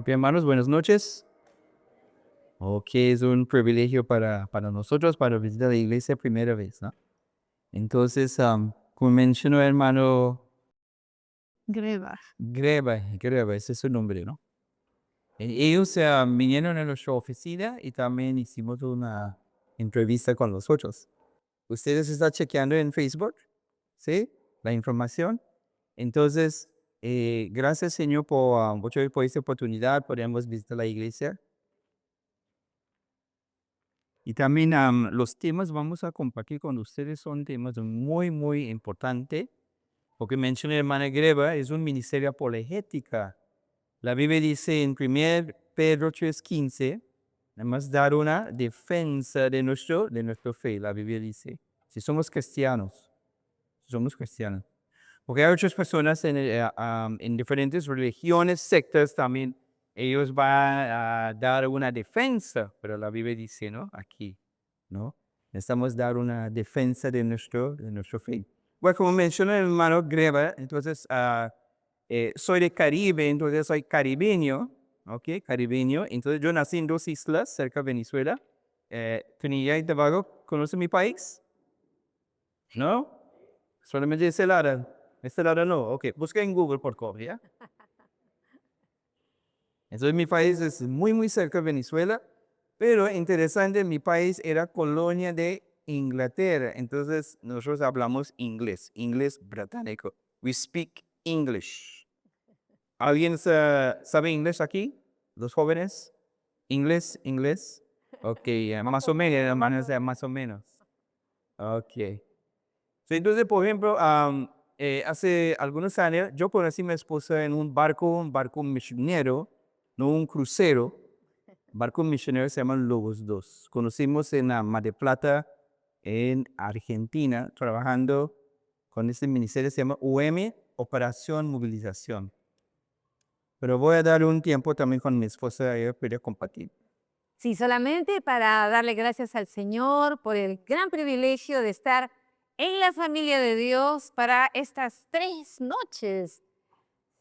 Ok, hermanos, buenas noches. Ok, es un privilegio para nosotros para visitar la iglesia primera vez, ¿no? Entonces, como mencionó hermano Greba. Greba, ese es su nombre, ¿no? Ellos vinieron a nuestra oficina y también hicimos una entrevista con nosotros. Ustedes están chequeando en Facebook, ¿sí? La información. Entonces, gracias Señor por esta oportunidad, podemos visitar la iglesia. Y también los temas vamos a compartir con ustedes son temas muy, muy importantes, porque menciona hermana Greba, es un ministerio apologética. La Biblia dice en 1 Pedro 3:15, además dar una defensa de nuestra fe. La Biblia dice, si somos cristianos, somos cristianos. Porque hay otras personas en diferentes religiones, sectas también, ellos van a dar una defensa, pero la Biblia dice, ¿no? Aquí, ¿no? Necesitamos dar una defensa de nuestro fe. Bueno, como mencionó el hermano Greba, entonces soy de Caribe, entonces soy caribeño, ¿ok? Caribeño. Entonces yo nací en dos islas cerca de Venezuela, Trinidad y Tobago. ¿Conoce mi país? ¿No? Solamente ese lado. Este lado no. Ok, busca en Google por favor, ¿ya? Entonces mi país es muy, muy cerca de Venezuela, pero interesante, mi país era colonia de Inglaterra. Entonces nosotros hablamos inglés británico. We speak English. ¿Alguien sabe inglés aquí? ¿Los jóvenes? ¿Inglés? Ok, más o menos, hermanos, más o menos. Ok. Sí, entonces, por ejemplo, hace algunos años yo conocí a mi esposa en un barco misionero, no un crucero, barco misionero se llama Lobos 2. Conocimos en Mar del Plata, en Argentina, trabajando con este ministerio, se llama UM, Operación Movilización. Pero voy a dar un tiempo también con mi esposa, ella quería compartir. Sí, solamente para darle gracias al Señor por el gran privilegio de estar en la familia de Dios para estas 3 noches.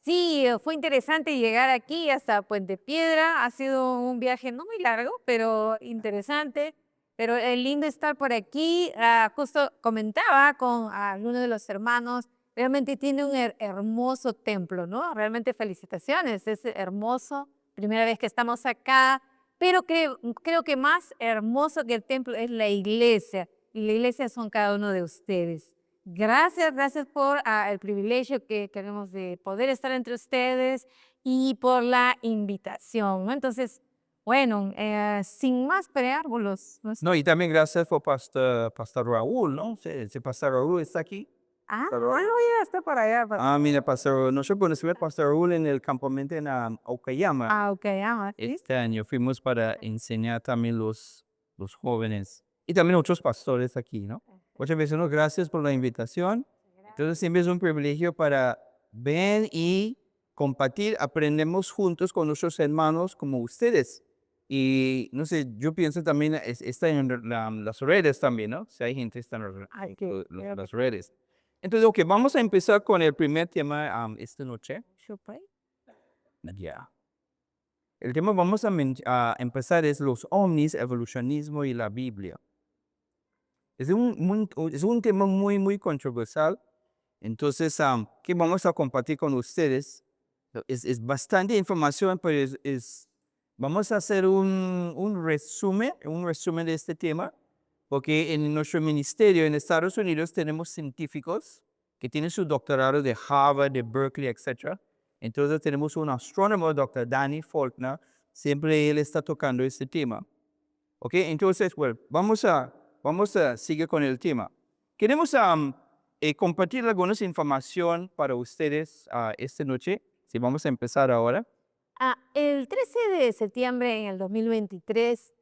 Sí, fue interesante llegar aquí hasta Puente Piedra. Ha sido un viaje no muy largo, pero interesante. Pero es lindo estar por aquí. Justo comentaba con algunos de los hermanos, realmente tiene un hermoso templo, ¿no? Realmente felicitaciones, es hermoso. Primera vez que estamos acá, pero creo que más hermoso que el templo es la iglesia. Y la iglesia son cada uno de ustedes. Gracias por el privilegio que tenemos de poder estar entre ustedes y por la invitación, ¿no? Entonces, bueno, sin más preámbulos. No, y también gracias por Pastor Raúl, ¿no? Si Pastor Raúl está aquí. Bueno, ya está para allá. Mira, Pastor, nosotros conocimos a Pastor Raúl en el campamento en Okayama. Ok, sí. Este año fuimos para enseñar también los jóvenes y también otros pastores aquí, ¿no? Muchas veces, ¿no? Gracias por la invitación. Entonces siempre es un privilegio para ver y compartir. Aprendemos juntos con nuestros hermanos como ustedes. Y no sé, yo pienso también está en las redes también, ¿no? Si hay gente que está en Ay, qué, las redes. Entonces, ok, vamos a empezar con el primer tema esta noche. Super. Ya. El tema vamos a empezar es los ovnis, evolucionismo y la Biblia. Es un tema muy, muy controversial. Entonces, ¿qué vamos a compartir con ustedes? Es bastante información, pero vamos a hacer un resumen de este tema, porque en nuestro ministerio en Estados Unidos tenemos científicos que tienen su doctorado de Harvard, de Berkeley, etc. Entonces tenemos un astrónomo, Dr. Danny Faulkner, siempre él está tocando este tema. ¿Ok? Entonces, bueno, vamos a seguir con el tema. Queremos compartir algunas información para ustedes esta noche. Si vamos a empezar ahora. El 13 de septiembre en el 2023,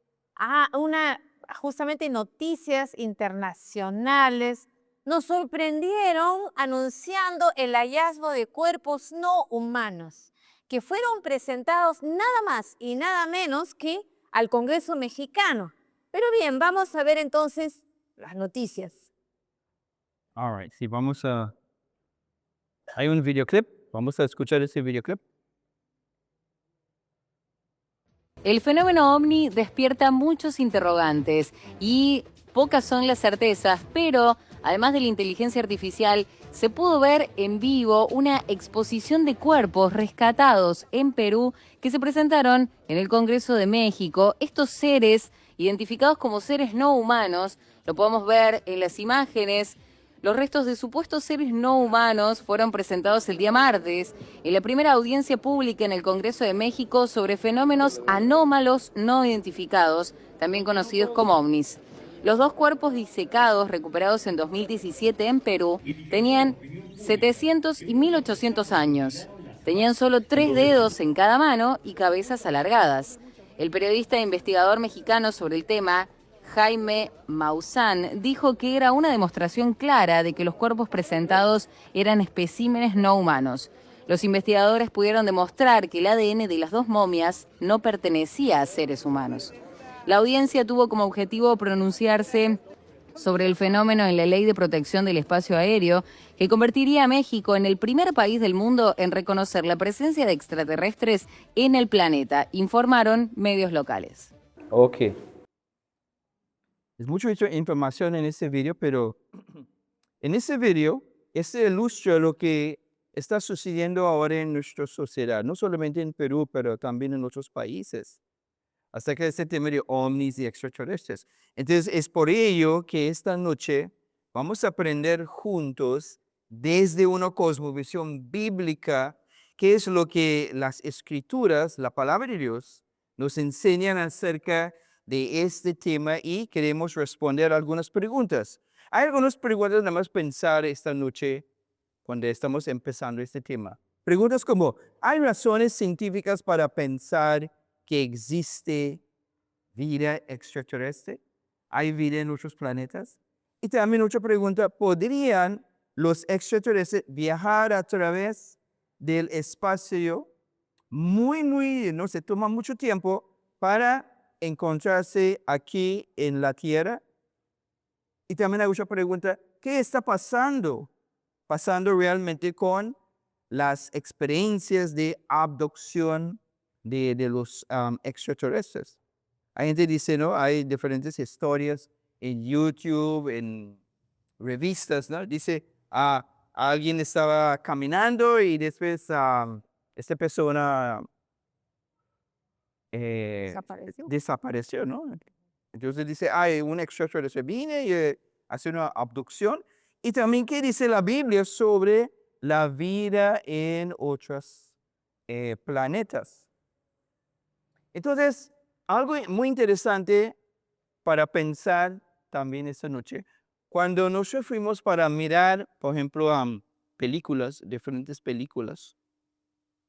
justamente noticias internacionales nos sorprendieron anunciando el hallazgo de cuerpos no humanos que fueron presentados nada más y nada menos que al Congreso mexicano. Pero bien, vamos a ver entonces las noticias. All right, sí, hay un videoclip. Vamos a escuchar ese videoclip. El fenómeno ovni despierta muchos interrogantes y pocas son las certezas, pero además de la inteligencia artificial, se pudo ver en vivo una exposición de cuerpos rescatados en Perú que se presentaron en el Congreso de México. Estos seres, identificados como seres no humanos, lo podemos ver en las imágenes. Los restos de supuestos seres no humanos fueron presentados el día martes en la primera audiencia pública en el Congreso de México sobre fenómenos anómalos no identificados, también conocidos como ovnis. Los dos cuerpos disecados recuperados en 2017 en Perú tenían 700 y 1800 años. Tenían solo 3 dedos en cada mano y cabezas alargadas. El periodista e investigador mexicano sobre el tema, Jaime Maussan, dijo que era una demostración clara de que los cuerpos presentados eran especímenes no humanos. Los investigadores pudieron demostrar que el ADN de las dos momias no pertenecía a seres humanos. La audiencia tuvo como objetivo pronunciarse sobre el fenómeno en la Ley de Protección del Espacio Aéreo, que convertiría a México en el primer país del mundo en reconocer la presencia de extraterrestres en el planeta, informaron medios locales. Ok. Es mucha información en ese video, pero en ese video, este ilustra lo que está sucediendo ahora en nuestra sociedad, no solamente en Perú, pero también en otros países, hasta que este tema de ovnis y extraterrestres. Entonces, es por ello que esta noche vamos a aprender juntos desde una cosmovisión bíblica qué es lo que las escrituras, la palabra de Dios, nos enseñan acerca de este tema y queremos responder algunas preguntas. Hay algunas preguntas nada más pensar esta noche cuando estamos empezando este tema. Preguntas como, ¿hay razones científicas para pensar que existe vida extraterrestre? ¿Hay vida en otros planetas? Y también otra pregunta, ¿podrían los extraterrestres viajar a través del espacio no se toma mucho tiempo para encontrarse aquí en la Tierra? Y también hay otra pregunta, ¿qué está pasando realmente con las experiencias de abducción de los extraterrestres? Hay gente que dice, ¿no? Hay diferentes historias en YouTube, en revistas, ¿no? Dice, alguien estaba caminando y después esta persona desapareció, ¿no? Entonces dice, hay un extraterrestre viene y hace una abducción. Y también, ¿qué dice la Biblia sobre la vida en otros planetas? Entonces, algo muy interesante para pensar también esta noche, cuando nosotros fuimos para mirar, por ejemplo, películas, diferentes películas,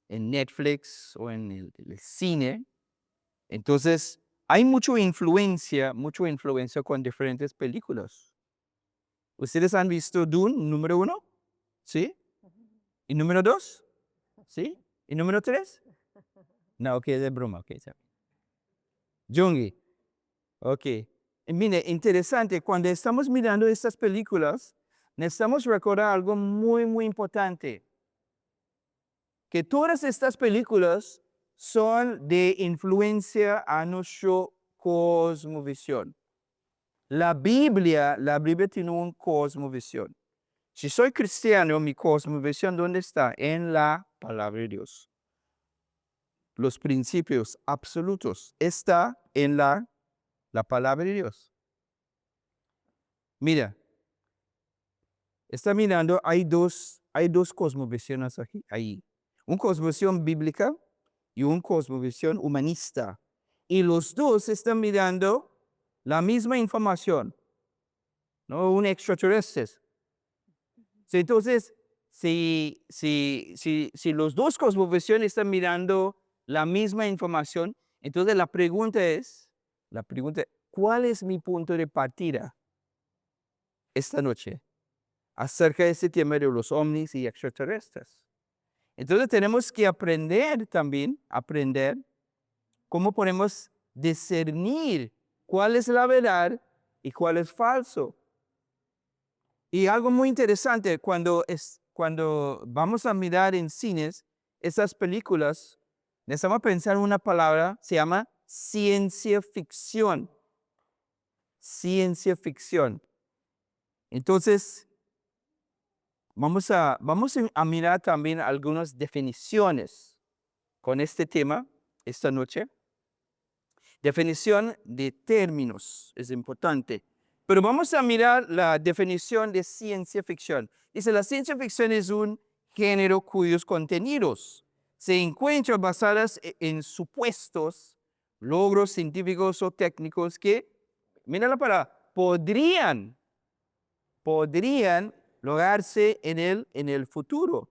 en Netflix o en el cine, entonces hay mucha influencia con diferentes películas. ¿Ustedes han visto Dune, número 1? ¿Sí? ¿Y número 2? ¿Sí? ¿Y número 3? No, ok, es de broma, ok. Jungi, ok. Y mire, interesante, cuando estamos mirando estas películas, necesitamos recordar algo muy, muy importante. Que todas estas películas son de influencia a nuestra cosmovisión. La Biblia tiene una cosmovisión. Si soy cristiano, mi cosmovisión, ¿dónde está? En la palabra de Dios. Los principios absolutos está en la palabra de Dios. Mira, está mirando, hay dos cosmovisiones aquí, ahí. Una cosmovisión bíblica y una cosmovisión humanista. Y los dos están mirando la misma información, no un extraterrestre. Entonces, si los dos cosmovisiones están mirando la misma información, entonces la pregunta es, ¿cuál es mi punto de partida esta noche acerca de este tema de los ovnis y extraterrestres? Entonces tenemos que aprender cómo podemos discernir cuál es la verdad y cuál es falso. Y algo muy interesante, cuando vamos a mirar en cines esas películas, necesitamos pensar en una palabra, se llama ciencia ficción. Ciencia ficción. Entonces, vamos a mirar también algunas definiciones con este tema esta noche. Definición de términos es importante. Pero vamos a mirar la definición de ciencia ficción. Dice, la ciencia ficción es un género cuyos contenidos se encuentran basados en supuestos, logros científicos o técnicos que, mira la palabra, podrían lograrse en el futuro.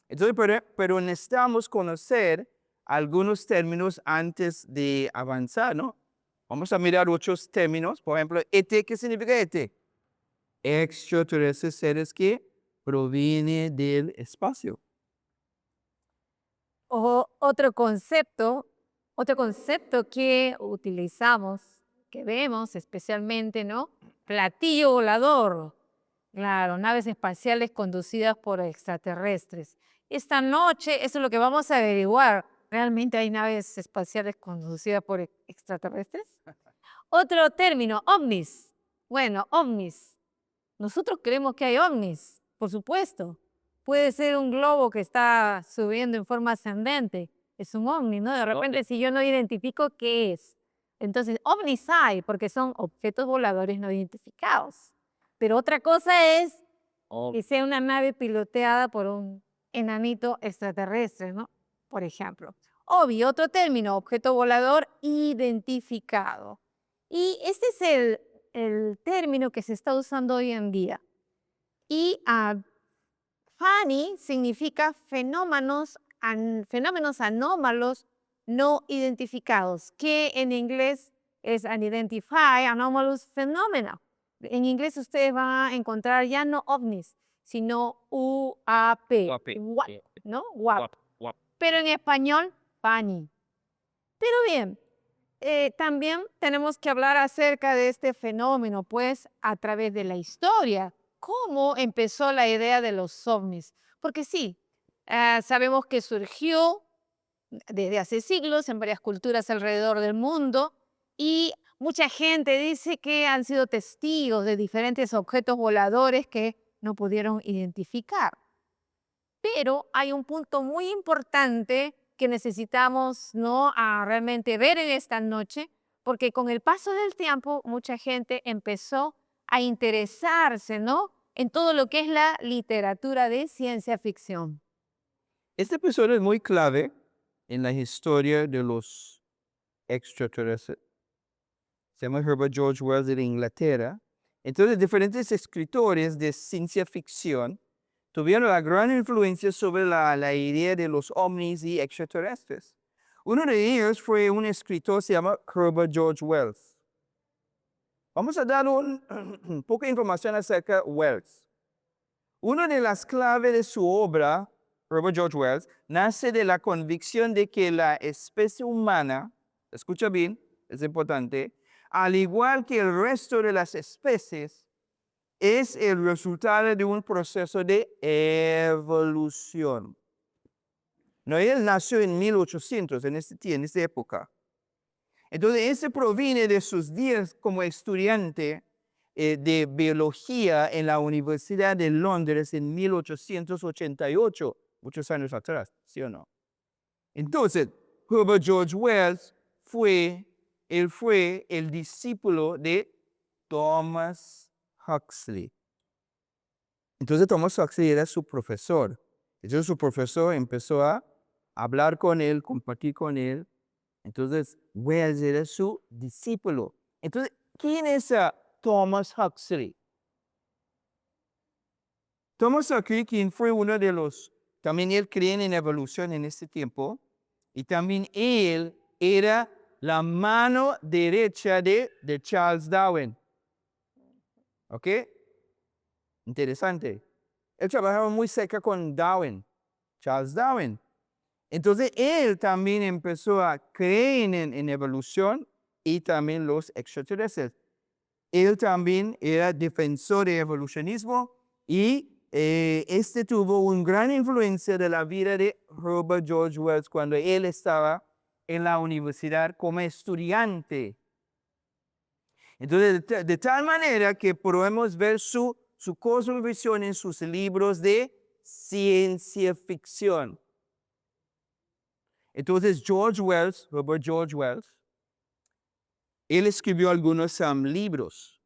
Entonces, pero necesitamos conocer algunos términos antes de avanzar, ¿no? Vamos a mirar otros términos. Por ejemplo, ET, ¿qué significa ET? Extraterrestres, seres que provienen del espacio. O otro concepto que utilizamos, que vemos especialmente, ¿no? Platillo volador. Claro, naves espaciales conducidas por extraterrestres. Esta noche, eso es lo que vamos a averiguar. ¿Realmente hay naves espaciales conducidas por extraterrestres? Otro término, ovnis. Bueno, ovnis. Nosotros creemos que hay ovnis, por supuesto. Puede ser un globo que está subiendo en forma ascendente. Es un ovni, ¿no? De repente, si yo no identifico qué es. Entonces, ovnis hay, porque son objetos voladores no identificados. Pero otra cosa es que sea una nave piloteada por un enanito extraterrestre, ¿no? Por ejemplo. Obvio, otro término, objeto volador identificado. Y este es el término que se está usando hoy en día. Y FANI significa fenómenos anómalos no identificados, que en inglés es Unidentified Anomalous Phenomena. En inglés ustedes van a encontrar ya no ovnis, sino UAP, WAP, ¿no? WAP. Pero en español, FANI. Pero bien, también tenemos que hablar acerca de este fenómeno, pues, a través de la historia. ¿Cómo empezó la idea de los ovnis? Porque sí, sabemos que surgió desde hace siglos en varias culturas alrededor del mundo y mucha gente dice que han sido testigos de diferentes objetos voladores que no pudieron identificar. Pero hay un punto muy importante que necesitamos, ¿no?, realmente ver en esta noche, porque con el paso del tiempo mucha gente empezó a interesarse, ¿no?, en todo lo que es la literatura de ciencia ficción. Este episodio es muy clave en la historia de los extraterrestres. Se llama Herbert George Wells de Inglaterra. Entonces, diferentes escritores de ciencia ficción tuvieron la gran influencia sobre la idea de los ovnis y extraterrestres. Uno de ellos fue un escritor, se llama Herbert George Wells. Vamos a dar un poco de información acerca de Wells. Una de las claves de su obra, Herbert George Wells, nace de la convicción de que la especie humana, escucha bien, es importante, al igual que el resto de las especies, es el resultado de un proceso de evolución. No, él nació en 1800, en esta época. Entonces, ese proviene de sus días como estudiante de biología en la Universidad de Londres en 1888, muchos años atrás, ¿sí o no? Entonces, Herbert George Wells fue el discípulo de Thomas Huxley. Entonces Thomas Huxley era su profesor. Entonces su profesor empezó a hablar con él, compartir con él. Entonces Wells era su discípulo. Entonces, ¿quién es Thomas Huxley? Thomas Huxley, quien fue uno de los, también él creía en evolución en este tiempo, y también él era la mano derecha de Charles Darwin. ¿Ok? Interesante. Él trabajaba muy cerca con Darwin, Charles Darwin. Entonces, él también empezó a creer en evolución y también los extraterrestres. Él también era defensor de evolucionismo y tuvo una gran influencia de la vida de Herbert George Wells cuando él estaba en la universidad como estudiante. Entonces, de tal manera que podemos ver su cosmovisión en sus libros de ciencia ficción. Entonces, Robert George Wells, él escribió algunos libros.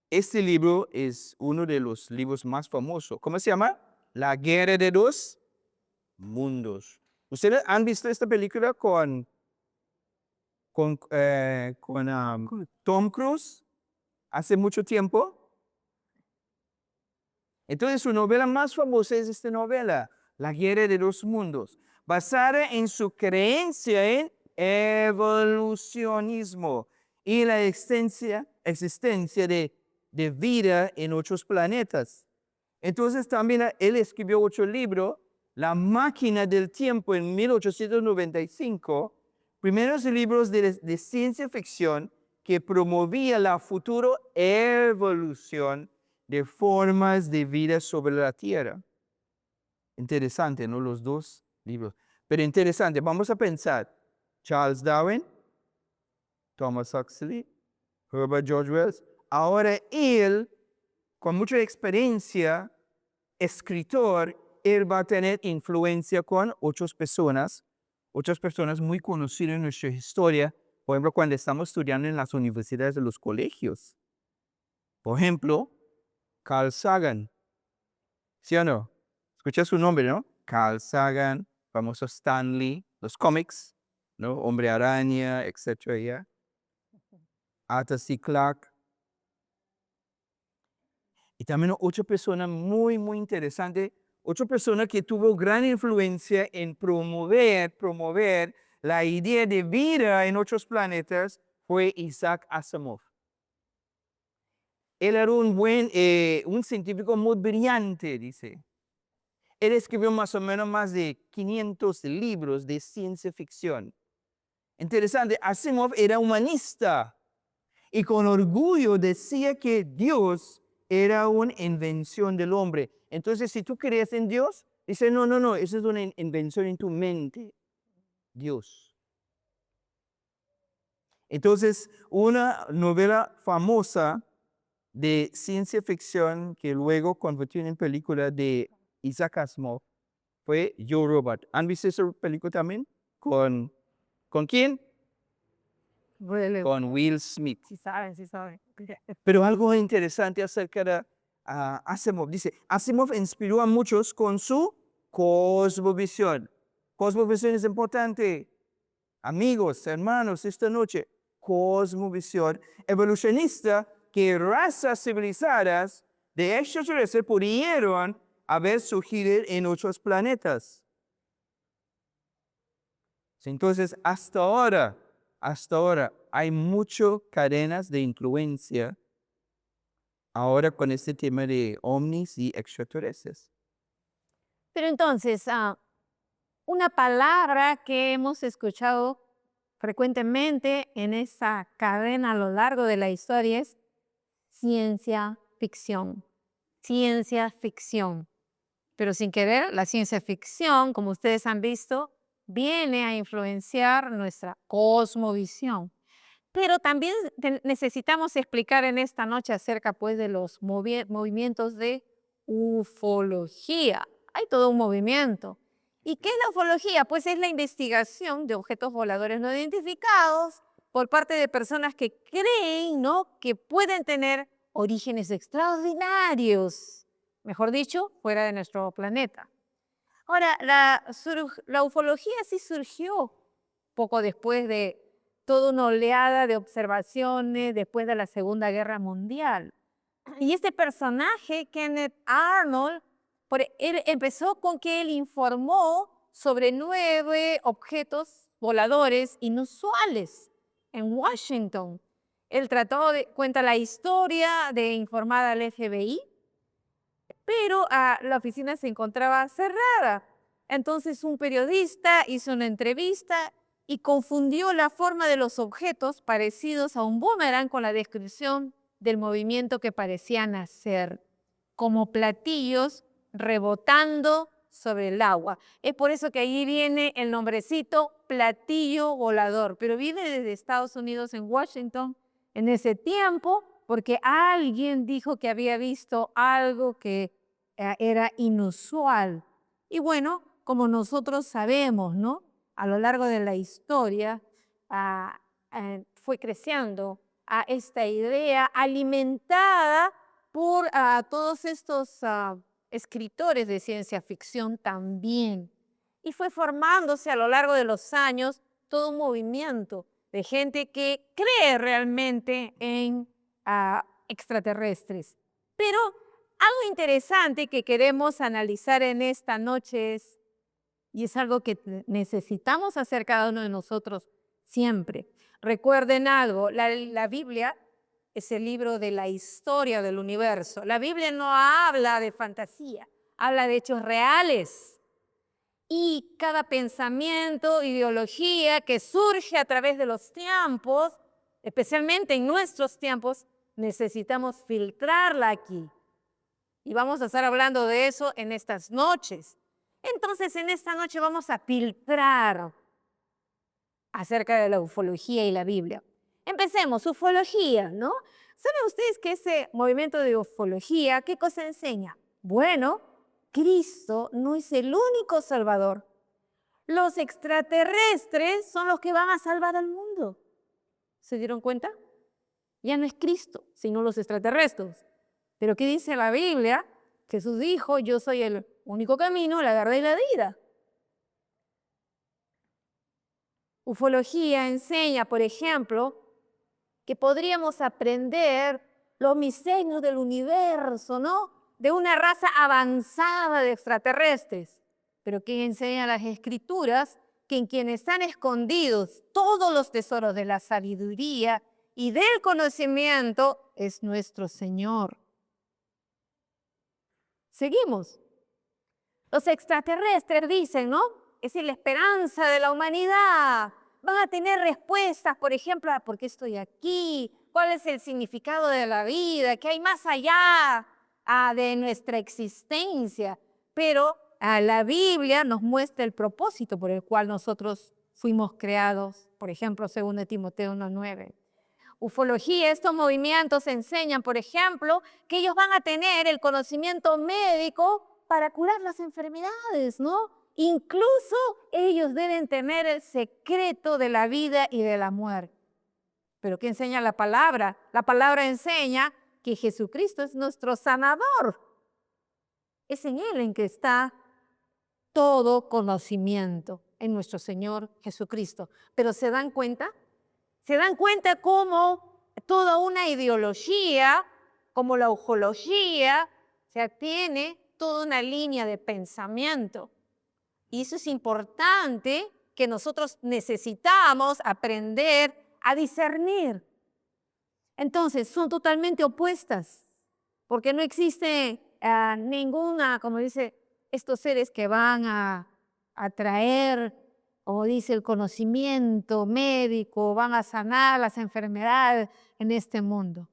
Este libro es uno de los libros más famosos. ¿Cómo se llama? La Guerra de los Mundos. ¿Ustedes han visto esta película con Tom Cruise hace mucho tiempo? Entonces, su novela más famosa es esta novela, La Guerra de los Mundos, basada en su creencia en evolucionismo y la existencia de vida en otros planetas. Entonces, también él escribió otro libro, La Máquina del Tiempo, en 1895, primeros libros de ciencia ficción que promovía la futura evolución de formas de vida sobre la Tierra. Interesante, ¿no? Los dos libros. Pero interesante, vamos a pensar. Charles Darwin, Thomas Huxley, Herbert George Wells. Ahora él, con mucha experiencia, escritor, él va a tener influencia con otras personas muy conocidas en nuestra historia. Por ejemplo, cuando estamos estudiando en las universidades de los colegios. Por ejemplo, Carl Sagan. ¿Sí o no? Escucha su nombre, ¿no? Carl Sagan, famoso Stan Lee, los cómics, ¿no? Hombre Araña, etcétera, ¿ya? Arthur C. Clarke. Y también otra persona muy, muy interesante, otra persona que tuvo gran influencia en promover la idea de vida en otros planetas fue Isaac Asimov. Él era un científico muy brillante, dice. Él escribió más o menos más de 500 libros de ciencia ficción. Interesante, Asimov era humanista y con orgullo decía que Dios era una invención del hombre. Entonces, si tú crees en Dios, dice, no, eso es una invención en tu mente. Dios. Entonces, una novela famosa de ciencia ficción que luego convirtió en película de Isaac Asimov fue Yo Robot. ¿Han visto esa película también? ¿Con quién? Con Will Smith. Sí saben, sí saben. Pero algo interesante acerca de Asimov. Dice, Asimov inspiró a muchos con su cosmovisión. Cosmovisión es importante. Amigos, hermanos, esta noche, cosmovisión evolucionista que razas civilizadas de extraterrestres pudieron haber surgido en otros planetas. Entonces, hasta ahora, hay muchas cadenas de influencia ahora con este tema de ovnis y extraterrestres. Pero entonces, una palabra que hemos escuchado frecuentemente en esa cadena a lo largo de la historia es ciencia ficción. Ciencia ficción. Pero sin querer, la ciencia ficción, como ustedes han visto, viene a influenciar nuestra cosmovisión. Pero también necesitamos explicar en esta noche acerca pues de los movimientos de ufología. Hay todo un movimiento. ¿Y qué es la ufología? Pues es la investigación de objetos voladores no identificados por parte de personas que creen, ¿no?, que pueden tener orígenes extraordinarios, mejor dicho, fuera de nuestro planeta. Ahora, la ufología sí surgió poco después de toda una oleada de observaciones después de la Segunda Guerra Mundial. Y este personaje, Kenneth Arnold, él empezó con que él informó sobre 9 objetos voladores inusuales en Washington. Él cuenta la historia de informar al FBI, pero la oficina se encontraba cerrada. Entonces un periodista hizo una entrevista y confundió la forma de los objetos parecidos a un boomerang con la descripción del movimiento que parecían hacer, como platillos rebotando sobre el agua. Es por eso que ahí viene el nombrecito platillo volador, pero viene desde Estados Unidos en Washington en ese tiempo porque alguien dijo que había visto algo que era inusual. Y bueno, como nosotros sabemos, ¿no? A lo largo de la historia fue creciendo a esta idea alimentada por todos estos escritores de ciencia ficción también. Y fue formándose a lo largo de los años todo un movimiento de gente que cree realmente en extraterrestres. Pero algo interesante que queremos analizar en esta noche es, y es algo que necesitamos hacer cada uno de nosotros siempre. Recuerden algo, la Biblia es el libro de la historia del universo. La Biblia no habla de fantasía, habla de hechos reales. Y cada pensamiento, ideología que surge a través de los tiempos, especialmente en nuestros tiempos, necesitamos filtrarla aquí. Y vamos a estar hablando de eso en estas noches. Entonces, en esta noche vamos a filtrar acerca de la ufología y la Biblia. Empecemos, ufología, ¿no? ¿Saben ustedes que ese movimiento de ufología, qué cosa enseña? Bueno, Cristo no es el único salvador. Los extraterrestres son los que van a salvar al mundo. ¿Se dieron cuenta? Ya no es Cristo, sino los extraterrestres. Pero ¿qué dice la Biblia? Jesús dijo, yo soy el único camino, la verdad y la vida. Ufología enseña, por ejemplo, que podríamos aprender los misterios del universo, ¿no? De una raza avanzada de extraterrestres. Pero ¿qué enseñan las Escrituras? Que en quienes están escondidos todos los tesoros de la sabiduría y del conocimiento es nuestro Señor. Seguimos. Los extraterrestres dicen, ¿no? Es la esperanza de la humanidad. Van a tener respuestas, por ejemplo, a por qué estoy aquí, cuál es el significado de la vida, qué hay más allá de nuestra existencia. Pero la Biblia nos muestra el propósito por el cual nosotros fuimos creados, por ejemplo, según Timoteo 1:9. Ufología, estos movimientos enseñan, por ejemplo, que ellos van a tener el conocimiento médico para curar las enfermedades, ¿no? Incluso ellos deben tener el secreto de la vida y de la muerte. ¿Pero qué enseña la palabra? La palabra enseña que Jesucristo es nuestro sanador. Es en Él en que está todo conocimiento, en nuestro Señor Jesucristo. Pero ¿se dan cuenta? ¿Se dan cuenta cómo toda una ideología, como la ufología, tiene toda una línea de pensamiento? Y eso es importante, que nosotros necesitamos aprender a discernir. Entonces, son totalmente opuestas, porque no existe ninguna, como dice, estos seres que van a traer, como dice, el conocimiento médico, van a sanar las enfermedades en este mundo.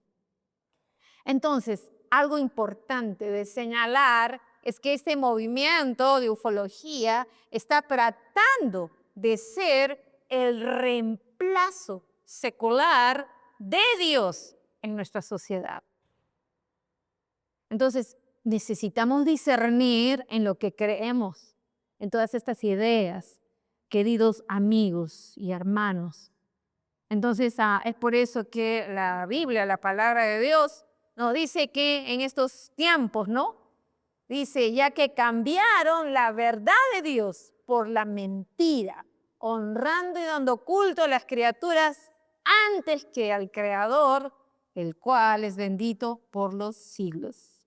Entonces, algo importante de señalar es que este movimiento de ufología está tratando de ser el reemplazo secular de Dios en nuestra sociedad. Entonces, necesitamos discernir en lo que creemos, en todas estas ideas, queridos amigos y hermanos. Entonces, es por eso que la Biblia, la palabra de Dios, nos dice que en estos tiempos, ¿no? Dice, ya que cambiaron la verdad de Dios por la mentira, honrando y dando culto a las criaturas antes que al Creador, el cual es bendito por los siglos.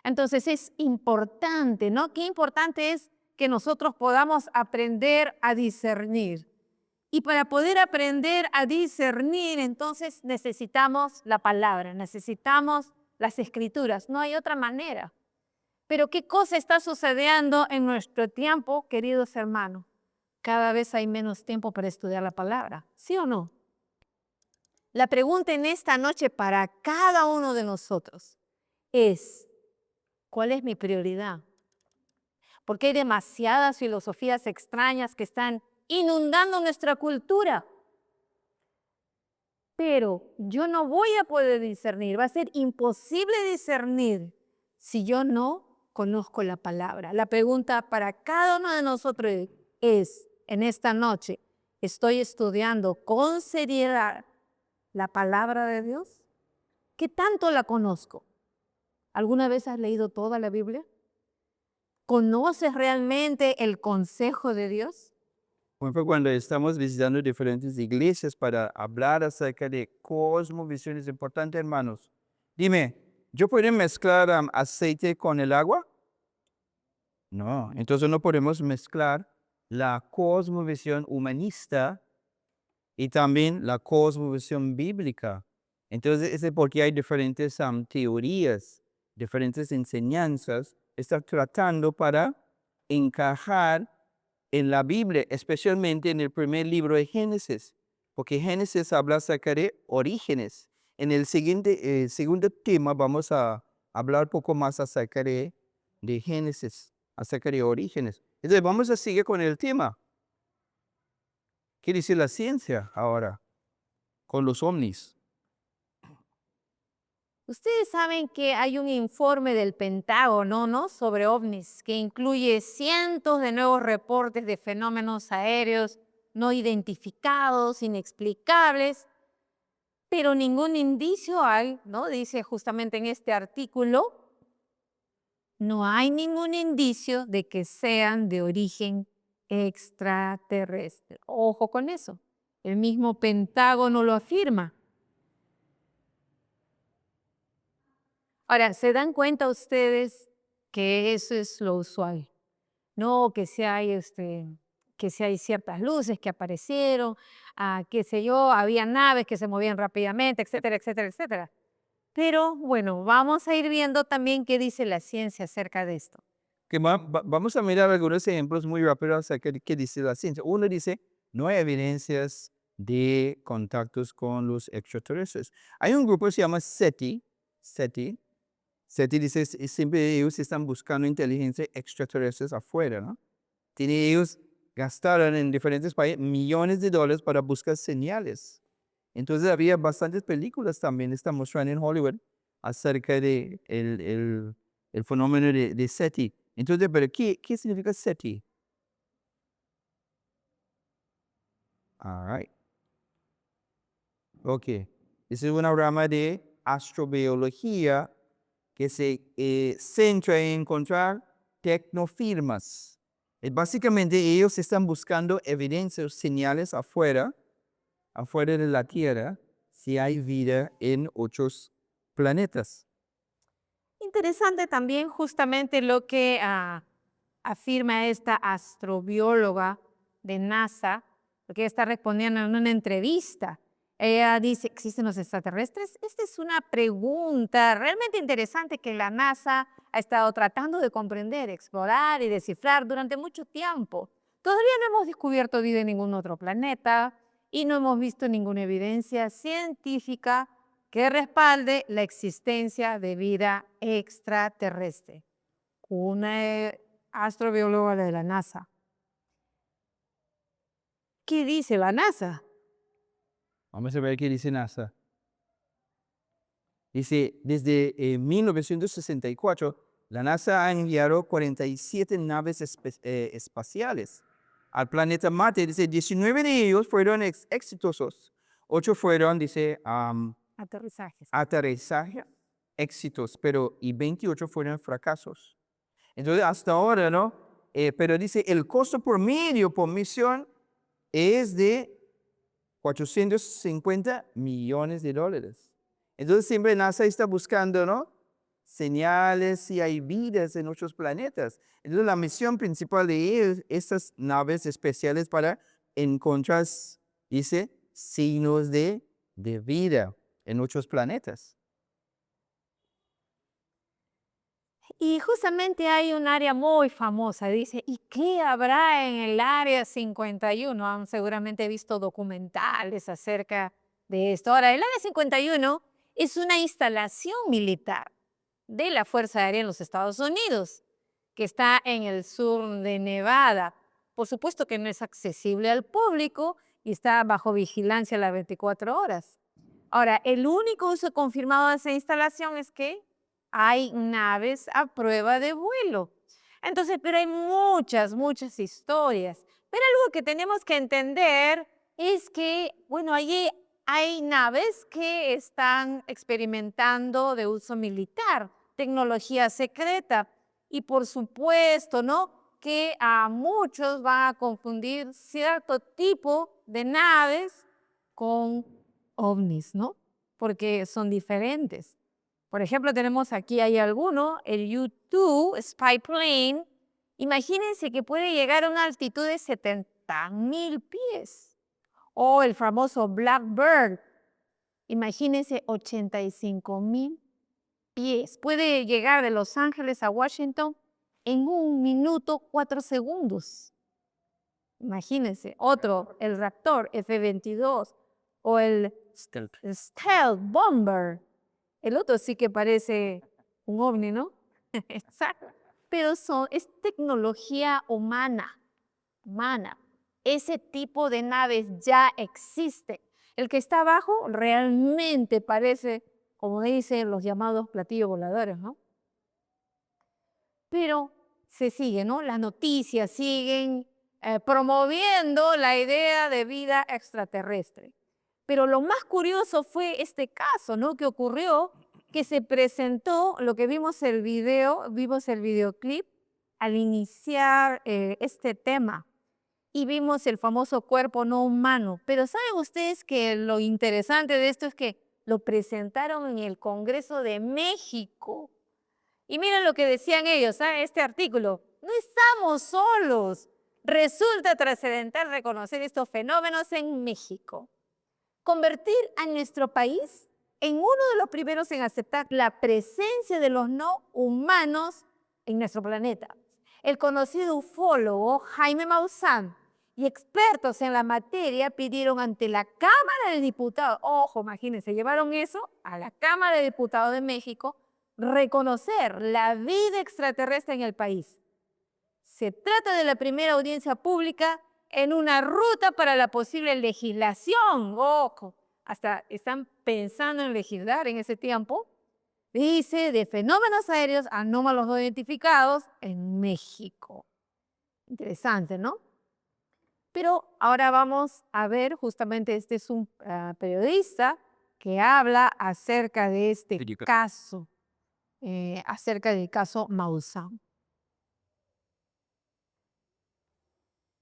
Entonces es importante, ¿no? Qué importante es que nosotros podamos aprender a discernir. Y para poder aprender a discernir, entonces necesitamos la palabra, necesitamos las escrituras, no hay otra manera. Pero ¿qué cosa está sucediendo en nuestro tiempo, queridos hermanos? Cada vez hay menos tiempo para estudiar la palabra, ¿sí o no? La pregunta en esta noche para cada uno de nosotros es, ¿Cuál es mi prioridad? Porque hay demasiadas filosofías extrañas que están inundando nuestra cultura. Pero yo no voy a poder discernir, va a ser imposible discernir si yo no conozco la palabra. La pregunta para cada uno de nosotros es, en esta noche, ¿estoy estudiando con seriedad la palabra de Dios? ¿Qué tanto la conozco? ¿Alguna vez has leído toda la Biblia? ¿Conoces realmente el consejo de Dios? Por ejemplo, cuando estamos visitando diferentes iglesias para hablar acerca de cosmovisión, es importante, hermanos. Dime, ¿yo puedo mezclar aceite con el agua? No, entonces no podemos mezclar la cosmovisión humanista y también la cosmovisión bíblica. Entonces, es porque hay diferentes teorías, diferentes enseñanzas, está tratando para encajar en la Biblia, especialmente en el primer libro de Génesis, porque Génesis habla acerca de orígenes. En el siguiente segundo tema vamos a hablar un poco más acerca de Génesis, acerca de orígenes. Entonces, vamos a seguir con el tema. ¿Qué dice la ciencia ahora con los ovnis? Ustedes saben que hay un informe del Pentágono, ¿no?, sobre ovnis, que incluye cientos de nuevos reportes de fenómenos aéreos no identificados, inexplicables, pero ningún indicio hay, ¿no? Dice justamente en este artículo, no hay ningún indicio de que sean de origen extraterrestre. Ojo con eso. El mismo Pentágono lo afirma. Ahora, ¿se dan cuenta ustedes que eso es lo usual? No, que si hay ciertas luces que aparecieron, qué sé yo, había naves que se movían rápidamente, etcétera, etcétera, etcétera. Pero bueno, vamos a ir viendo también qué dice la ciencia acerca de esto. Vamos a mirar algunos ejemplos muy rápidos acerca de qué dice la ciencia. Uno dice, no hay evidencias de contactos con los extraterrestres. Hay un grupo que se llama SETI. SETI dice, siempre ellos están buscando inteligencia extraterrestres afuera, ¿no? Ellos gastaron en diferentes países millones de dólares para buscar señales. Entonces había bastantes películas también, están mostrando en Hollywood acerca de el fenómeno de SETI. Entonces, ¿pero qué significa SETI? All right. Ok. Es una rama de astrobiología que se centra en encontrar tecnofirmas. Básicamente ellos están buscando evidencias, señales afuera de la Tierra, si hay vida en otros planetas. Interesante también justamente lo que afirma esta astrobióloga de NASA, porque ella está respondiendo en una entrevista. Ella dice, ¿existen los extraterrestres? Esta es una pregunta realmente interesante que la NASA ha estado tratando de comprender, explorar y descifrar durante mucho tiempo. Todavía no hemos descubierto vida en ningún otro planeta y no hemos visto ninguna evidencia científica que respalde la existencia de vida extraterrestre. Una astrobióloga de la NASA. ¿Qué dice la NASA? Vamos a ver qué dice NASA. Dice, desde 1964, la NASA ha enviado 47 naves espaciales al planeta Marte. Dice, 19 de ellos fueron exitosos. 8 fueron, dice, aterrizaje éxitos, pero y 28 fueron fracasos. Entonces, hasta ahora, ¿no? Pero dice, el costo por medio por misión es de $450 millones. Entonces, siempre NASA está buscando, ¿no?, señales si hay vidas en otros planetas. Entonces, la misión principal de ellos, estas naves especiales para encontrar, dice, signos de vida en otros planetas. Y justamente hay un área muy famosa, dice, ¿y qué habrá en el área 51? Han seguramente visto documentales acerca de esto. Ahora, el área 51 es una instalación militar de la Fuerza Aérea en los Estados Unidos, que está en el sur de Nevada. Por supuesto que no es accesible al público y está bajo vigilancia las 24 horas. Ahora, el único uso confirmado de esa instalación es que hay naves a prueba de vuelo. Entonces, pero hay muchas historias. Pero algo que tenemos que entender es que, bueno, allí hay naves que están experimentando de uso militar, tecnología secreta. Y por supuesto, ¿no? Que a muchos van a confundir cierto tipo de naves con ovnis, ¿no? Porque son diferentes. Por ejemplo, tenemos aquí, hay alguno, el U-2 Spy Plane. Imagínense que puede llegar a una altitud de 70,000 pies. O el famoso Blackbird. Imagínense 85,000 pies. Puede llegar de Los Ángeles a Washington en 1 minuto 4 segundos. Imagínense. Otro, el Raptor F-22 o el Stealth Bomber. El otro sí que parece un ovni, ¿no? Exacto. Pero es tecnología humana. Ese tipo de naves ya existe. El que está abajo realmente parece, como dicen los llamados platillos voladores, ¿no? Pero se sigue, ¿no? Las noticias siguen promoviendo la idea de vida extraterrestre. Pero lo más curioso fue este caso, ¿no? Que ocurrió, que se presentó, lo que vimos el videoclip al iniciar este tema y vimos el famoso cuerpo no humano. Pero ¿saben ustedes que lo interesante de esto es que lo presentaron en el Congreso de México? Y miren lo que decían ellos, este artículo. No estamos solos. Resulta trascendental reconocer estos fenómenos en México. Convertir a nuestro país en uno de los primeros en aceptar la presencia de los no humanos en nuestro planeta. El conocido ufólogo Jaime Maussan y expertos en la materia pidieron ante la Cámara de Diputados, ojo, imagínense, llevaron eso a la Cámara de Diputados de México, reconocer la vida extraterrestre en el país. Se trata de la primera audiencia pública en una ruta para la posible legislación. Ojo, hasta están pensando en legislar en ese tiempo. Dice, de fenómenos aéreos anómalos no identificados en México. Interesante, ¿no? Pero ahora vamos a ver, justamente este es un periodista que habla acerca de este caso, acerca del caso Maussan.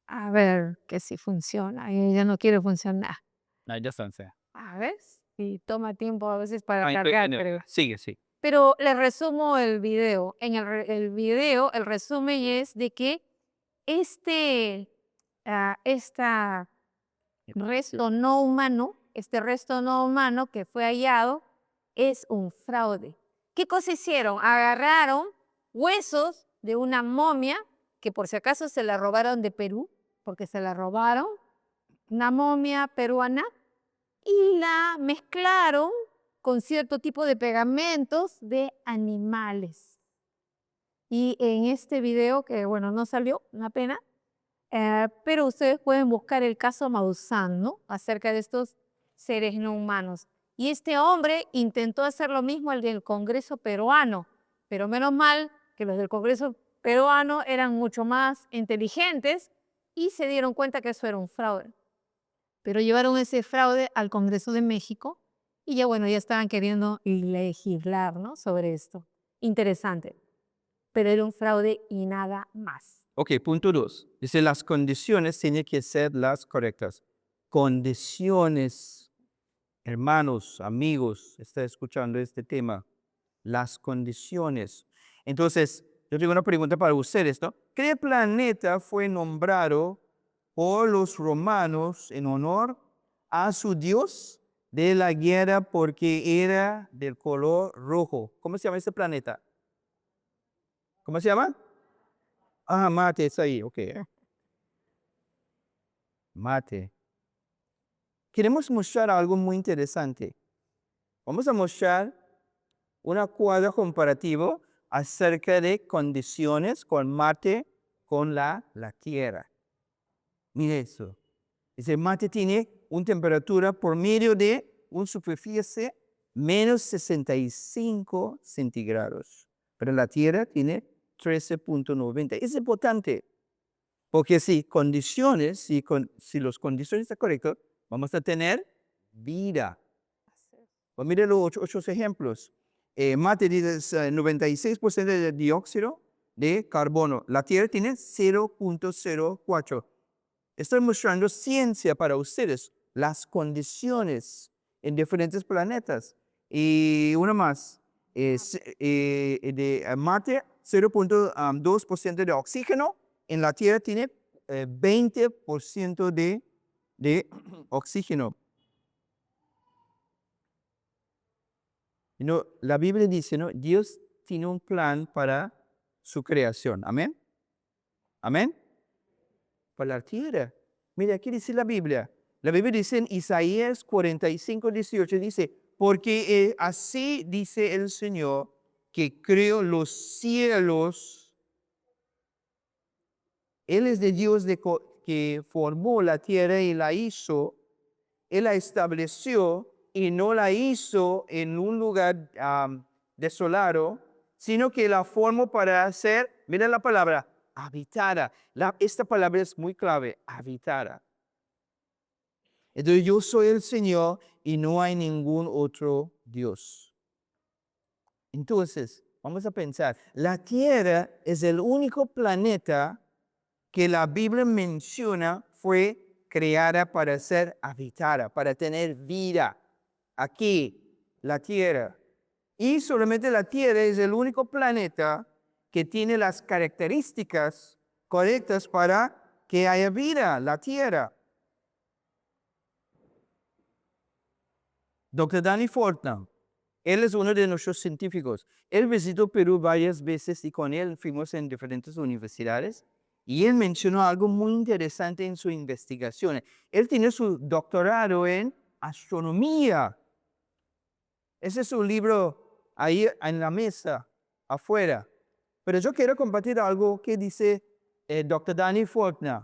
A ver que si funciona. Ya no quiere funcionar. No, ya está. A ver, y toma tiempo a veces para Ah, cargar, pero... Sigue, sí. Pero les resumo el video. En el video, el resumen es de que este resto no humano, este resto no humano que fue hallado, es un fraude. ¿Qué cosa hicieron? Agarraron huesos de una momia, que por si acaso se la robaron de Perú, porque se la robaron, una momia peruana, y la mezclaron con cierto tipo de pegamentos de animales. Y en este video, que bueno, no salió, una pena, pero ustedes pueden buscar el caso Maussan, ¿no? Acerca de estos seres no humanos. Y este hombre intentó hacer lo mismo al del Congreso peruano, pero menos mal que los del Congreso peruano eran mucho más inteligentes y se dieron cuenta que eso era un fraude. Pero llevaron ese fraude al Congreso de México y ya bueno, ya estaban queriendo legislar, ¿no? Sobre esto. Interesante. Pero era un fraude y nada más. Ok, punto 2. Dice, las condiciones tienen que ser las correctas. Condiciones, hermanos, amigos, está escuchando este tema. Las condiciones. Entonces, yo tengo una pregunta para ustedes, ¿no? ¿Qué planeta fue nombrado por los romanos en honor a su dios de la guerra porque era del color rojo? ¿Cómo se llama ese planeta? ¿Cómo se llama? Ah, Marte, es ahí, ok. Mate. Queremos mostrar algo muy interesante. Vamos a mostrar un cuadro comparativo acerca de condiciones con Marte, con la Tierra. Mire eso. Dice, Marte tiene una temperatura por medio de una superficie menos 65 centígrados. Pero la Tierra tiene 13.90. Es importante. Porque si las condiciones están correctas, vamos a tener vida. Pues mire los otros ejemplos. Marte tiene 96% de dióxido de carbono. La Tierra tiene 0.04. Estoy mostrando ciencia para ustedes, las condiciones en diferentes planetas. Y una más, de Marte 0.2% de oxígeno, en la Tierra tiene 20% de oxígeno. No, la Biblia dice, ¿no? Dios tiene un plan para su creación. Amén. Amén. Para la tierra. Mira, aquí dice la Biblia. La Biblia dice en Isaías 45:18, dice, porque así dice el Señor, que creó los cielos. Él es de Dios que formó la tierra y la hizo. Él la estableció y no la hizo en un lugar desolado, sino que la formó para ser, mira la palabra, habitada. Esta palabra es muy clave, habitada. Entonces yo soy el Señor y no hay ningún otro Dios. Entonces, vamos a pensar, la Tierra es el único planeta que la Biblia menciona fue creada para ser habitada, para tener vida. Aquí, la Tierra. Y solamente la Tierra es el único planeta que tiene las características correctas para que haya vida, la Tierra. Dr. Danny Fortnam, él es uno de nuestros científicos. Él visitó Perú varias veces y con él fuimos en diferentes universidades. Y él mencionó algo muy interesante en su investigación. Él tiene su doctorado en astronomía. Ese es su libro ahí en la mesa, afuera. Pero yo quiero compartir algo que dice el Dr. Danny Fortner.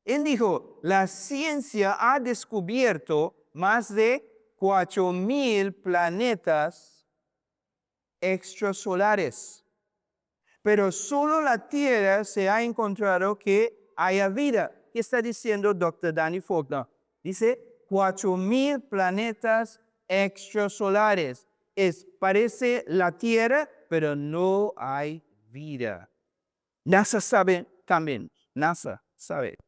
Él dijo, la ciencia ha descubierto más de 4,000 planetas extrasolares. Pero solo la Tierra se ha encontrado que haya vida. ¿Qué está diciendo Dr. Danny Faulkner? Dice 4,000 planetas extrasolares. Parece la Tierra, pero no hay vida. NASA sabe también. NASA sabe.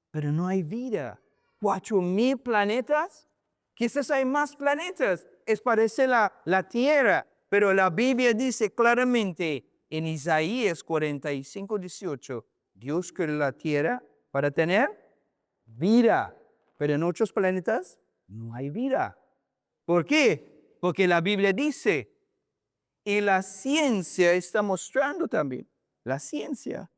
Pero no hay vida. 4,000 planetas. Quizás hay más planetas. Parece la Tierra. Pero la Biblia dice claramente en Isaías 45:18, Dios creó la tierra para tener vida. Pero en otros planetas no hay vida. ¿Por qué? Porque la Biblia dice, y la ciencia está mostrando también, la ciencia.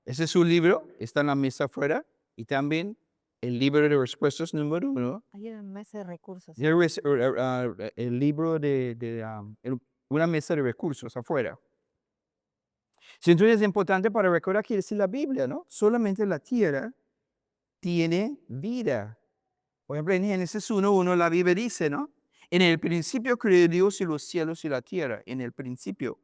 Ese es su libro, está en la mesa afuera, y también el libro de respuestas número 1. Hay una mesa de recursos. El libro una mesa de recursos afuera. Entonces es importante para recordar que dice la Biblia, ¿no? Solamente la tierra tiene vida. Por ejemplo, en Génesis 1:1 la Biblia dice, ¿no? En el principio creó Dios y los cielos y la tierra. En el principio.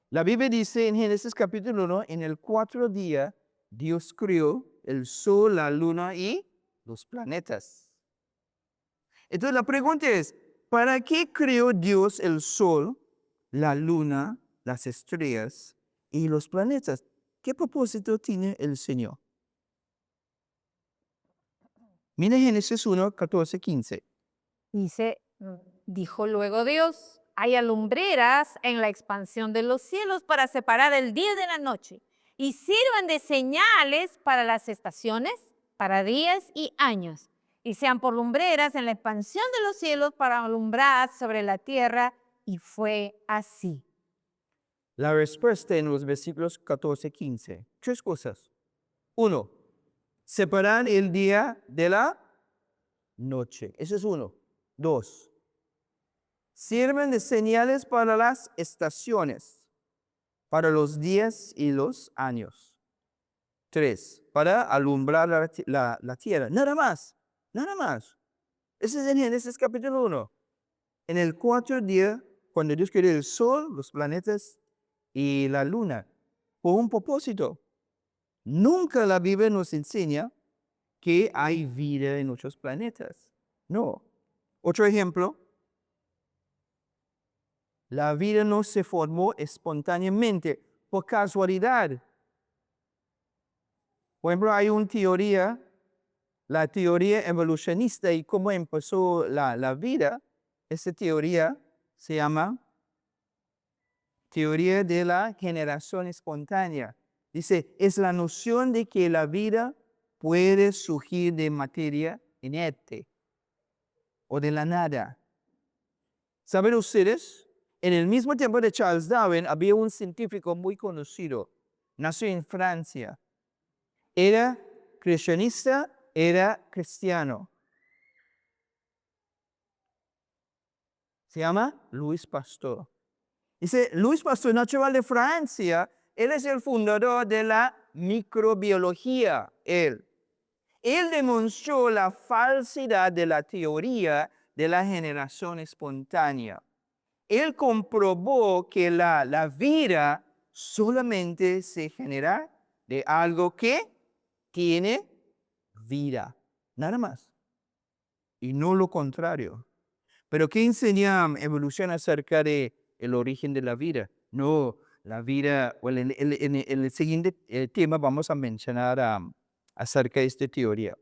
La Biblia dice en Génesis capítulo 1, en el 4 día, Dios creó el sol, la luna y los planetas. Entonces la pregunta es, ¿para qué creó Dios el sol, la luna, las estrellas y los planetas? ¿Qué propósito tiene el Señor? Mira Génesis 1, 14, 15. Dice, dijo luego Dios, haya lumbreras en la expansión de los cielos para separar el día de la noche y sirvan de señales para las estaciones, para días y años, y sean por lumbreras en la expansión de los cielos para alumbrar sobre la tierra, y fue así. La respuesta en los versículos 14, 15. 3 cosas. 1. separan el día de la noche. Ese es uno. Dos, sirven de señales para las estaciones, para los días y los años. Tres, para alumbrar la tierra. Nada más, nada más. Ese es en Génesis capítulo 1. En el cuarto día, cuando Dios creó el sol, los planetas y la luna, por un propósito. Nunca la Biblia nos enseña que hay vida en otros planetas. No. Otro ejemplo, la vida no se formó espontáneamente, por casualidad. Por ejemplo, hay una teoría, la teoría evolucionista y cómo empezó la vida. Esa teoría se llama teoría de la generación espontánea. Dice, es la noción de que la vida puede surgir de materia inerte o de la nada. ¿Saben ustedes? En el mismo tiempo de Charles Darwin había un científico muy conocido. Nació en Francia. Era creacionista, era cristiano. Se llama Louis Pasteur. Dice, Louis Pasteur, natural de Francia, él es el fundador de la microbiología. Él demostró la falsedad de la teoría de la generación espontánea. Él comprobó que la vida solamente se genera de algo que tiene vida, nada más. Y no lo contrario. Pero ¿qué enseña evolución acerca de el origen de la vida? No, la vida, bueno, en el siguiente tema vamos a mencionar acerca de esta teoría.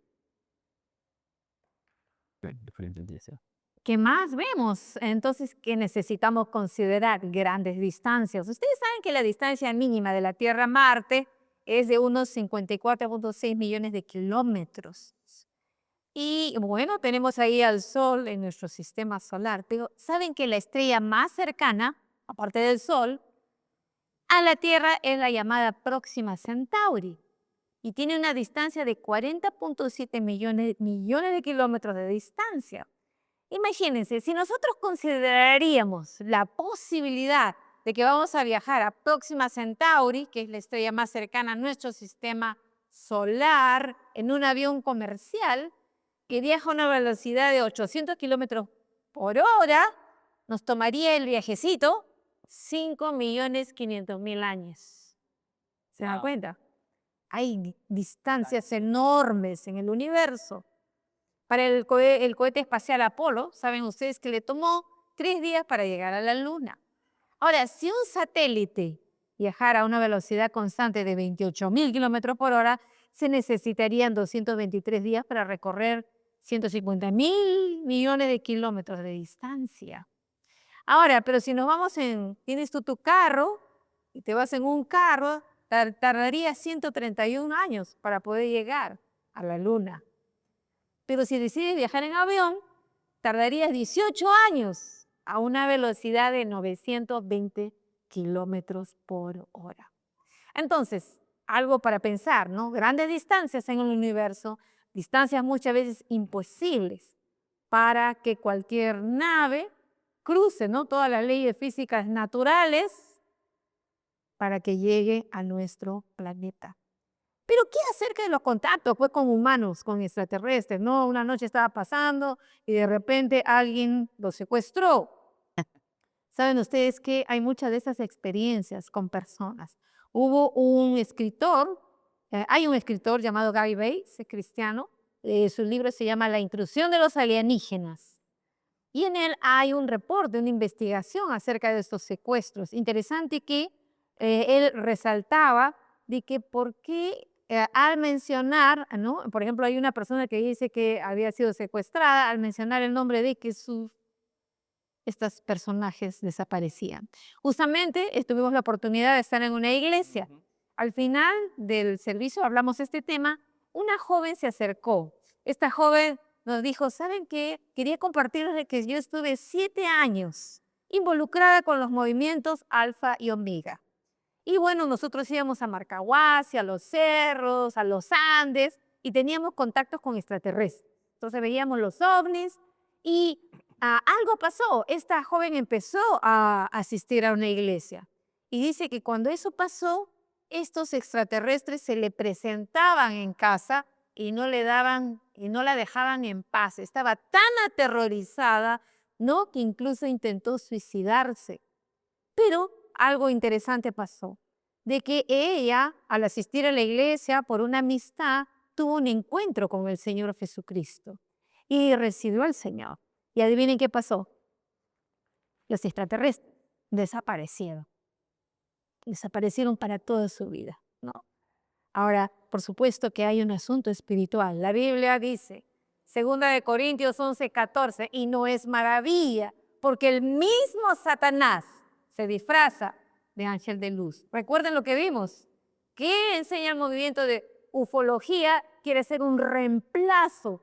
¿Qué más vemos? Entonces, que necesitamos considerar grandes distancias. Ustedes saben que la distancia mínima de la Tierra a Marte es de unos 54.6 millones de kilómetros. Y bueno, tenemos ahí al Sol en nuestro sistema solar. Pero ¿saben que la estrella más cercana, aparte del Sol, a la Tierra es la llamada Próxima Centauri? Y tiene una distancia de 40.7 millones de kilómetros de distancia. Imagínense, si nosotros consideraríamos la posibilidad de que vamos a viajar a Próxima Centauri, que es la estrella más cercana a nuestro sistema solar, en un avión comercial que viaja a una velocidad de 800 kilómetros por hora, nos tomaría el viajecito 5.500.000 años. ¿Se dan cuenta? Hay distancias enormes en el universo. Para el cohete espacial Apolo, saben ustedes que le tomó 3 días para llegar a la Luna. Ahora, si un satélite viajara a una velocidad constante de 28.000 kilómetros por hora, se necesitarían 223 días para recorrer 150.000 millones de kilómetros de distancia. Ahora, pero si nos vamos tienes tú tu carro y te vas en un carro, tardaría 131 años para poder llegar a la Luna. Pero si decides viajar en avión, tardarías 18 años a una velocidad de 920 kilómetros por hora. Entonces, algo para pensar, ¿no? Grandes distancias en el universo, distancias muchas veces imposibles para que cualquier nave cruce, ¿no? Todas las leyes físicas naturales para que llegue a nuestro planeta. Pero ¿qué acerca de los contactos pues, con humanos, con extraterrestres? ¿No? Una noche estaba pasando y de repente alguien lo secuestró. Saben ustedes que hay muchas de esas experiencias con personas. Hubo un escritor, hay un escritor llamado Gary Bates, es cristiano, su libro se llama La intrusión de los alienígenas. Y en él hay un reporte, una investigación acerca de estos secuestros. Interesante que él resaltaba de que por qué al mencionar, ¿no? Por ejemplo, hay una persona que dice que había sido secuestrada, al mencionar el nombre de que estos personajes desaparecían. Justamente tuvimos la oportunidad de estar en una iglesia. Al final del servicio hablamos de este tema, una joven se acercó. Esta joven nos dijo, ¿saben qué? Quería compartirles que yo estuve 7 años involucrada con los movimientos Alfa y Omega. Y bueno, nosotros íbamos a Marcahuasi, a los cerros, a los Andes, y teníamos contactos con extraterrestres. Entonces veíamos los ovnis y algo pasó. Esta joven empezó a asistir a una iglesia y dice que cuando eso pasó, estos extraterrestres se le presentaban en casa y no le daban y no la dejaban en paz. Estaba tan aterrorizada, ¿no?, que incluso intentó suicidarse. Pero algo interesante pasó, de que ella, al asistir a la iglesia por una amistad, tuvo un encuentro con el Señor Jesucristo y recibió al Señor. Y adivinen qué pasó. Los extraterrestres desaparecieron. Desaparecieron para toda su vida, ¿no? Ahora, por supuesto que hay un asunto espiritual. La Biblia dice, 2 Corintios 11:14, y no es maravilla, porque el mismo Satanás se disfraza de ángel de luz. Recuerden lo que vimos. ¿Qué enseña el movimiento de ufología? Quiere ser un reemplazo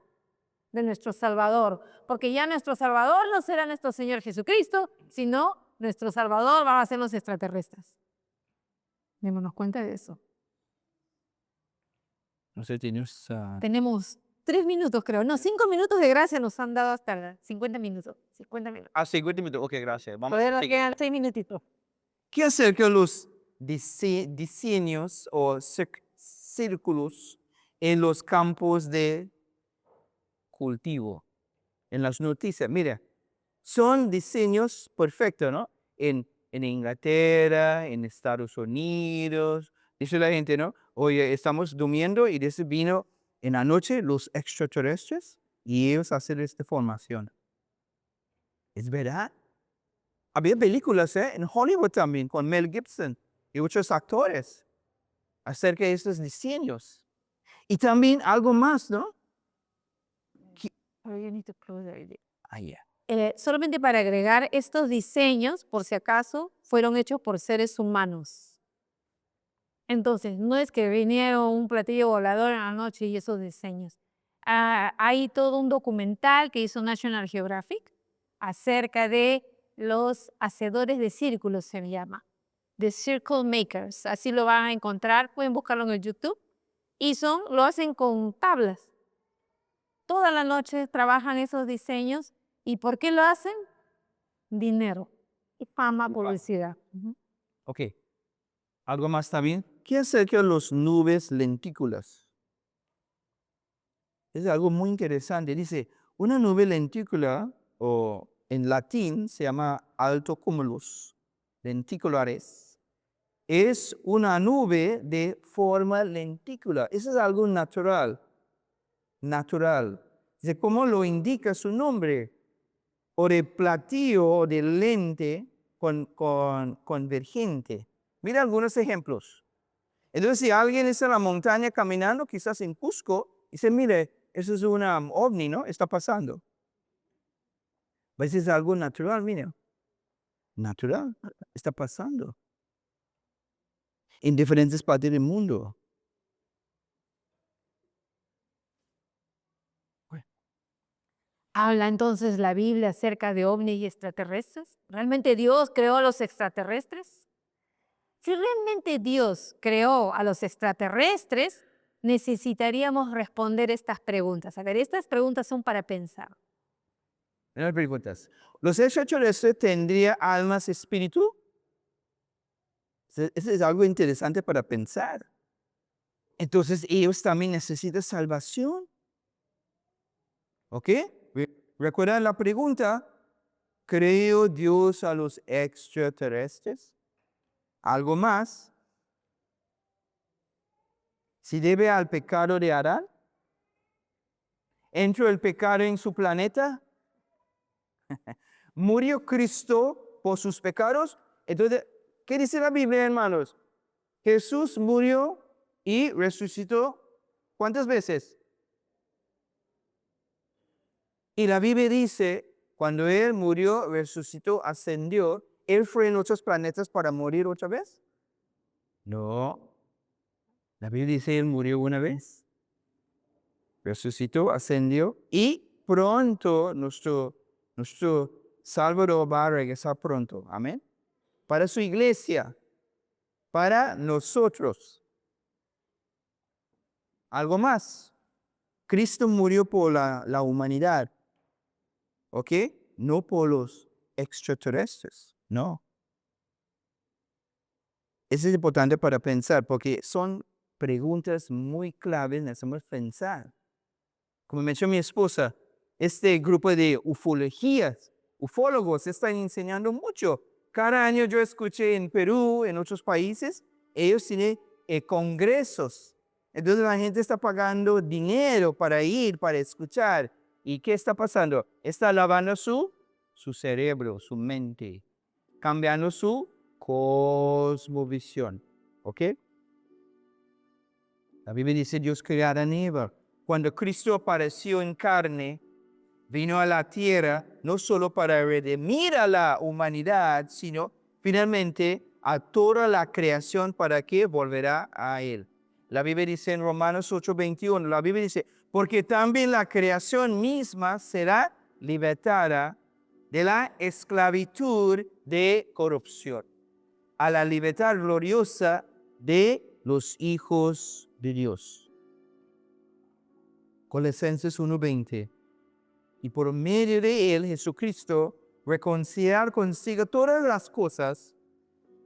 de nuestro Salvador, porque ya nuestro Salvador no será nuestro Señor Jesucristo, sino nuestro Salvador van a ser los extraterrestres. Démonos cuenta de eso. No sé, tienes... Tenemos 3 minutos, creo. No, 5 minutos de gracia nos han dado hasta 50 minutos. 50 minutos. 50 minutos. Ok, gracias. Vamos Todavía a nos seguir. quedan 6 minutitos. ¿Qué acerca de los diseños o círculos en los campos de cultivo? En las noticias, mira, son diseños perfectos, ¿no? En Inglaterra, en Estados Unidos, dice la gente, ¿no? Oye, estamos durmiendo y dice vino en la noche los extraterrestres y ellos hacen esta formación. ¿Es verdad? Había películas, en Hollywood también, con Mel Gibson y otros actores acerca de estos diseños. Y también algo más, ¿no? Solamente para agregar, estos diseños, por si acaso, fueron hechos por seres humanos. Entonces, no es que vinieron un platillo volador en la noche y esos diseños. Hay todo un documental que hizo National Geographic acerca de los hacedores de círculos, se llama. The Circle Makers. Así lo van a encontrar, pueden buscarlo en el YouTube. Y lo hacen con tablas. Toda la noche trabajan esos diseños. ¿Y por qué lo hacen? Dinero y fama, publicidad. Ok. ¿Algo más también? ¿Qué acerca de las nubes lentículas? Es algo muy interesante. Dice, una nube lentícula, o en latín se llama altocumulus lenticulares, es una nube de forma lentícula. Eso es algo natural. Natural. Dice, ¿cómo lo indica su nombre? O de platillo o de lente convergente. Mira algunos ejemplos. Entonces, si alguien está en la montaña caminando, quizás en Cusco, dice, mire, eso es una ovni, ¿no? Está pasando. Pues es algo natural, mire. Natural, está pasando. En diferentes partes del mundo. ¿Habla entonces la Biblia acerca de ovnis y extraterrestres? ¿Realmente Dios creó a los extraterrestres? Si realmente Dios creó a los extraterrestres, necesitaríamos responder estas preguntas. A ver, estas preguntas son para pensar. Mira las preguntas. ¿Los extraterrestres tendrían almas espíritu? Eso es algo interesante para pensar. Entonces, ellos también necesitan salvación. ¿Ok? ¿Recuerdan la pregunta? ¿Creó Dios a los extraterrestres? ¿Algo más? ¿Se debe al pecado de Adán? ¿Entró el pecado en su planeta? ¿Murió Cristo por sus pecados? Entonces, ¿qué dice la Biblia, hermanos? Jesús murió y resucitó. ¿Cuántas veces? Y la Biblia dice, cuando Él murió, resucitó, ascendió, ¿Él fue en otros planetas para morir otra vez? No. La Biblia dice, Él murió una vez, resucitó, ascendió, y pronto nuestro Salvador va a regresar pronto. Amén. Para su iglesia, para nosotros. ¿Algo más? Cristo murió por la humanidad, ¿ok? No por los extraterrestres, no. Eso es importante para pensar, porque son preguntas muy claves, necesitamos pensar. Como mencionó mi esposa, este grupo de ufólogos están enseñando mucho. Cada año yo escuché en Perú, en otros países, ellos tienen congresos. Entonces la gente está pagando dinero para ir, para escuchar. ¿Y qué está pasando? Está lavando su cerebro, su mente, cambiando su cosmovisión. ¿Ok? La Biblia dice Dios creó a Adán y Eva. Cuando Cristo apareció en carne, vino a la tierra no solo para redimir a la humanidad, sino finalmente a toda la creación para que volverá a Él. La Biblia dice en Romanos 8:21, la Biblia dice, porque también la creación misma será libertada de la esclavitud de corrupción a la libertad gloriosa de los hijos de Dios. Colosenses 1:20. Y por medio de él, Jesucristo, reconciliar consigo todas las cosas,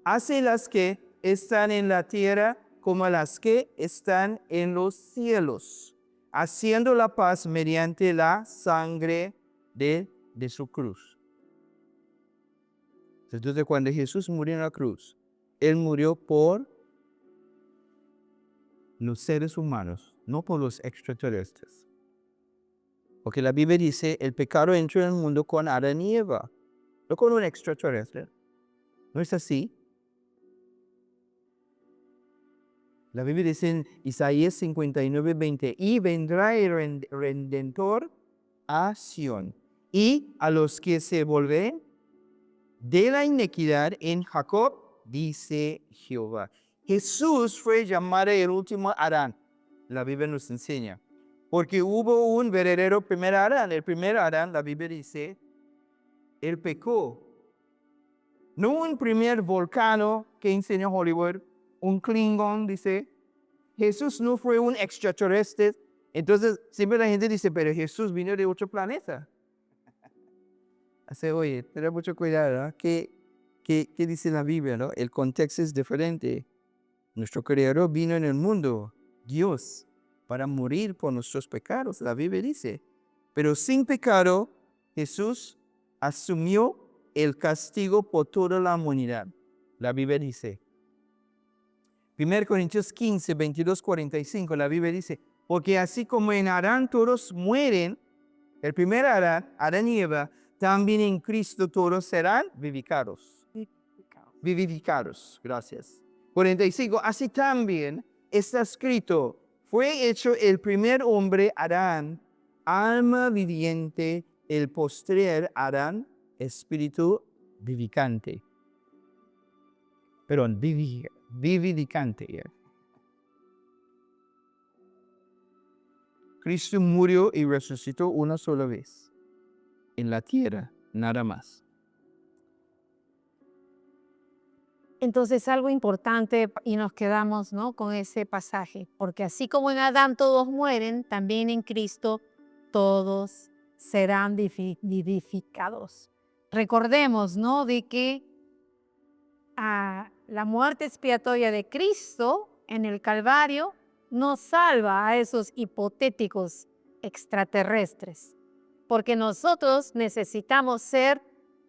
hace las que están en la tierra como las que están en los cielos, haciendo la paz mediante la sangre de su cruz. Entonces, cuando Jesús murió en la cruz, Él murió por los seres humanos, no por los extraterrestres. Porque la Biblia dice, el pecado entró en el mundo con Adán y Eva, no con un extraterrestre. ¿No es así? La Biblia dice en Isaías 59:20, y vendrá el Redentor a Sión, y a los que se volveren de la iniquidad en Jacob, dice Jehová. Jesús fue llamado el último Adán. La Biblia nos enseña. Porque hubo un verdadero primer Adán. El primer Adán, la Biblia dice, él pecó. No un primer volcán que enseñó Hollywood, un Klingon, dice. Jesús no fue un extraterrestre. Entonces, siempre la gente dice, pero Jesús vino de otro planeta. Así, oye, ten mucho cuidado, ¿no? ¿Qué dice la Biblia, no? El contexto es diferente. Nuestro Creador vino en el mundo, Dios, para morir por nuestros pecados, la Biblia dice. Pero sin pecado, Jesús asumió el castigo por toda la humanidad. La Biblia dice. 1 Corintios 15, 22, 45, la Biblia dice, porque así como en Adán todos mueren, el primer Adán, Adán y Eva, también en Cristo todos serán vivificados. Vivificados, gracias. 45, así también está escrito, fue hecho el primer hombre Adán, alma viviente, el postrer Adán, espíritu vivificante. Perdón, vivificante. Cristo murió y resucitó una sola vez. En la tierra, nada más. Entonces, algo importante y nos quedamos, ¿no?, con ese pasaje, porque así como en Adán todos mueren, también en Cristo todos serán vivificados. Recordemos, ¿no?, de que la muerte expiatoria de Cristo en el Calvario nos salva a esos hipotéticos extraterrestres, porque nosotros necesitamos ser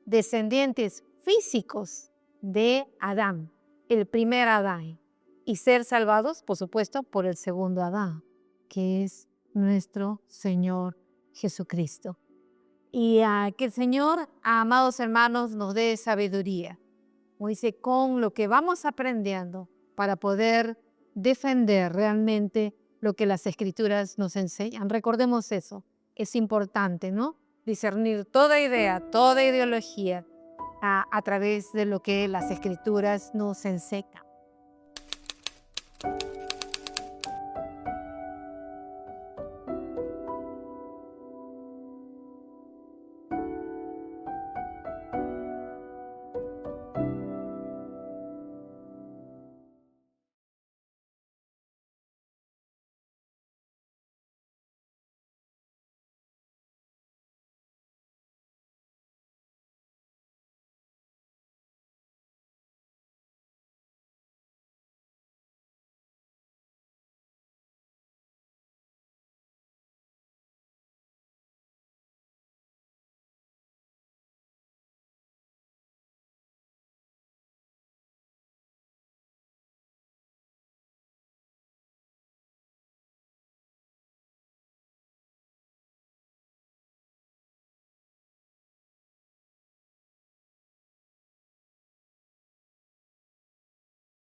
descendientes físicos de Adán, el primer Adán, y ser salvados, por supuesto, por el segundo Adán, que es nuestro Señor Jesucristo. Y que el Señor, amados hermanos, nos dé sabiduría, como dice, con lo que vamos aprendiendo para poder defender realmente lo que las Escrituras nos enseñan. Recordemos eso, es importante, ¿no? Discernir toda idea, toda ideología, a través de lo que las Escrituras nos enseñan.